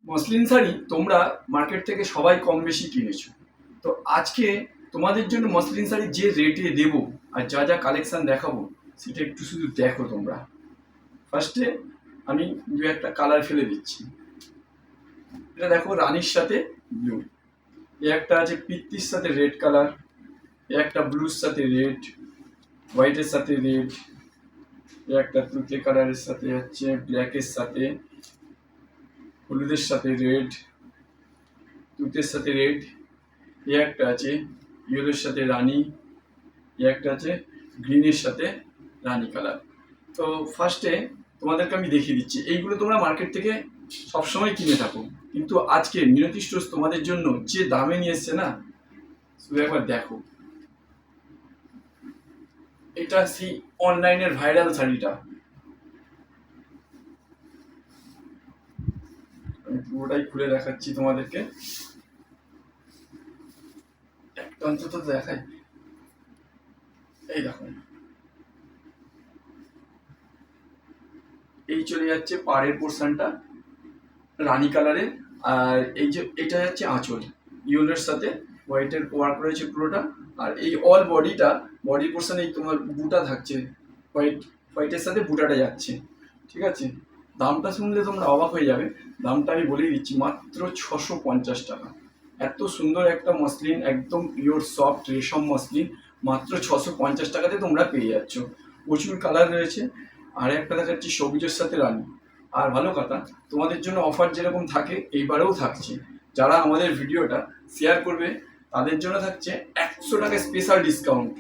Muslin sari তোমরা market থেকে সবাই কম বেশি কিনেছো। তো আজকে তোমাদের জন্য মসলিন শাড়ি যে রেটে দেবো আর যা যা কালেকশন দেখাবো সেটা একটু শুধু দেখো তোমরা। ফার্স্টে আমি দু একটা কালার ফেলে দিচ্ছি। এটা দেখো রানির সাথে ব্লু, এ একটা আছে পিত্তির সাথে রেড কালার, এ একটা ব্লুর সাথে রেড, হোয়াইটের সাথে রেড, এ একটা তুতে কালারের সাথে হচ্ছে ব্ল্যাকের সাথে, হলুদের সাথে রেড, তুতের সাথে রেড, এ একটা আছে ইয়েলোর সাথে রানি, এ একটা আছে গ্রিনের সাথে রানি কালার। তো ফার্স্টে তোমাদেরকে আমি দেখিয়ে দিচ্ছি, এইগুলো তোমরা মার্কেট থেকে সবসময় কিনে থাকো, কিন্তু আজকে মিনতি স্টোর্স তোমাদের জন্য যে দামে নিয়ে এসছে না, শুধু একবার দেখো। এটা সেই অনলাইনের ভাইরাল শাড়িটা, আমি পুরোটাই খুলে দেখাচ্ছি তোমাদেরকে, একটা অন্তত দেখাই। এই দেখো, এই চলে যাচ্ছে পাড়ের পোর্শনটা রানি কালারের, আর এই যে এটা যাচ্ছে আঁচল, ইয়েলোর সাথে হোয়াইটের ওয়ার্ক রয়েছে পুরোটা। আর এই অল বডিটা, বডি পোর্শন এই তোমার বুটা থাকছে, হোয়াইটের সাথে বুটাটা যাচ্ছে, ঠিক আছে। দামটা শুনলে তোমরা অবাক হয়ে যাবে, দামটা আমি বলেই দিচ্ছি, মাত্র 650 টাকা। এত সুন্দর একটা মসলিন, একদম পিওর সফট রেশম মসলিন, মাত্র 650 টাকাতে তোমরা পেয়ে যাচ্ছ। প্রচুর কালার রয়েছে, আর একটা দেখাচ্ছি সবুজের সাথে রানি। আর ভালো কথা, তোমাদের জন্য অফার যেরকম থাকে এইবারেও থাকছে। যারা আমাদের ভিডিওটা শেয়ার করবে তাদের জন্য থাকছে 100 টাকা স্পেশাল ডিসকাউন্ট।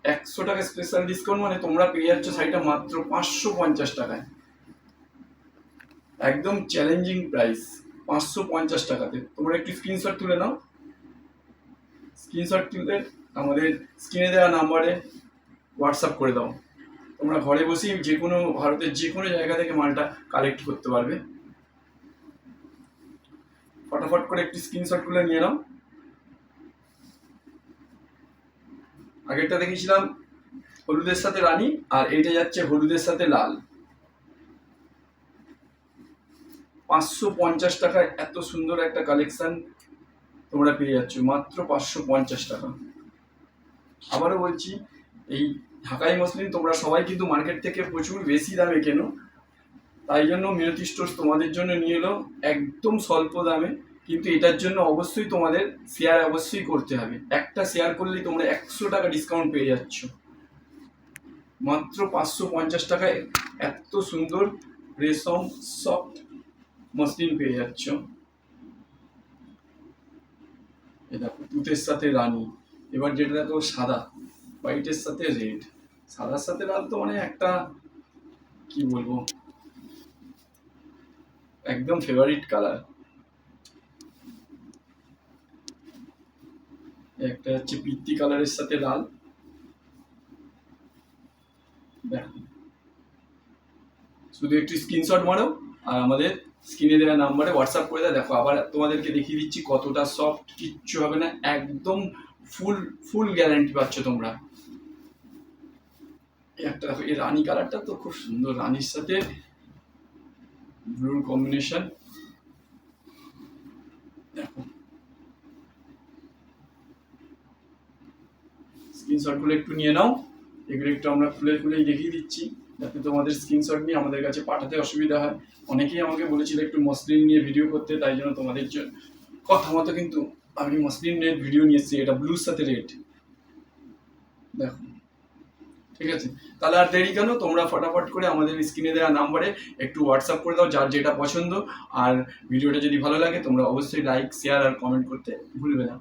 100 টাকা স্পেশাল ডিসকাউন্ট মানে তোমরা পেয়ে যাচ্ছ শাড়িটা মাত্র 550 টাকায়, একদম চ্যালেঞ্জিং প্রাইস। 550 টাকাতে তোমরা একটু স্ক্রিনশট তুলে নাও, স্ক্রিনশট তুলে আমাদের স্ক্রিনে দেওয়া নাম্বারে হোয়াটসঅ্যাপ করে দাও। তোমরা ঘরে বসেই যে কোনো, ভারতের যে কোনো জায়গা থেকে মালটা কালেক্ট করতে পারবে। ফটাফট করে একটি স্ক্রিনশট তুলে নিয়ে নাও। আগেরটা দেখিয়েছিলাম হলুদের সাথে রানী, আর এইটা যাচ্ছে হলুদের সাথে লাল। 550 টাকায় এত সুন্দর একটা কালেকশন তোমরা পেয়ে যাচ্ছ, মাত্র 550 টাকা। আবারও বলছি, এই ঢাকাই মসলিন তোমরা সবাই কিন্তু মার্কেট থেকে প্রচুর বেশি দামে কেনো, তাই জন্য মিনতি স্টোর্স তোমাদের জন্য নিয়ে এলো একদম স্বল্প দামে। কিন্তু এটার জন্য অবশ্যই তোমাদের শেয়ার অবশ্যই করতে হবে, একটা শেয়ার করলেই তোমরা 100 টাকা ডিসকাউন্ট পেয়ে যাচ্ছ। মাত্র 550 টাকায় এত সুন্দর রেশম সফট মসলিন পেয়ে যাচ্ছ। এই দেখো তুতের সাথে রানী, এবার যেটা দেখো সাদা, হোয়াইটের সাথে রেড, সাদার সাথে লাল তো মানে একটা কি বলবো, একদম ফেভারিট কালার। একটা হচ্ছে পিত্তি কালারের সাথে লাল, দেখো শুধু একটু স্ক্রিনশট মারো আর আমাদের স্ক্রিনে দেওয়া নাম্বারে হোয়াটসঅ্যাপ করে দাও। দেখো আবার তোমাদেরকে দেখিয়ে দিচ্ছি কতটা সফট, কিচ্ছু হবে না, একদম ফুল ফুল গ্যারান্টি পাচ্ছ তোমরা। একটা দেখো এই রানী কালারটা তো খুব সুন্দর, রানীর সাথে ব্লুর কম্বিনেশন, দেখো স্ক্রিনশটগুলো একটু নিয়ে নাও। এগুলো একটু আমরা খুলে খুলেই দেখিয়ে দিচ্ছি যাতে তোমাদের স্ক্রিনশট নিয়ে আমাদের কাছে পাঠাতে অসুবিধা হয়। অনেকেই আমাকে বলেছিল একটু মসলিন নিয়ে ভিডিও করতে, তাই জন্য তোমাদের কথা মতো কিন্তু আমি মসলিন নিয়ে ভিডিও নিয়ে এসেছি। এটা ব্লুর সাথে রেড, দেখো ঠিক আছে। তাহলে আর দেরি কেন, তোমরা ফটাফট করে আমাদের স্ক্রিনে দেওয়া নাম্বারে একটু হোয়াটসঅ্যাপ করে দাও যার যেটা পছন্দ। আর ভিডিওটা যদি ভালো লাগে তোমরা অবশ্যই লাইক, শেয়ার আর কমেন্ট করতে ভুলবে না।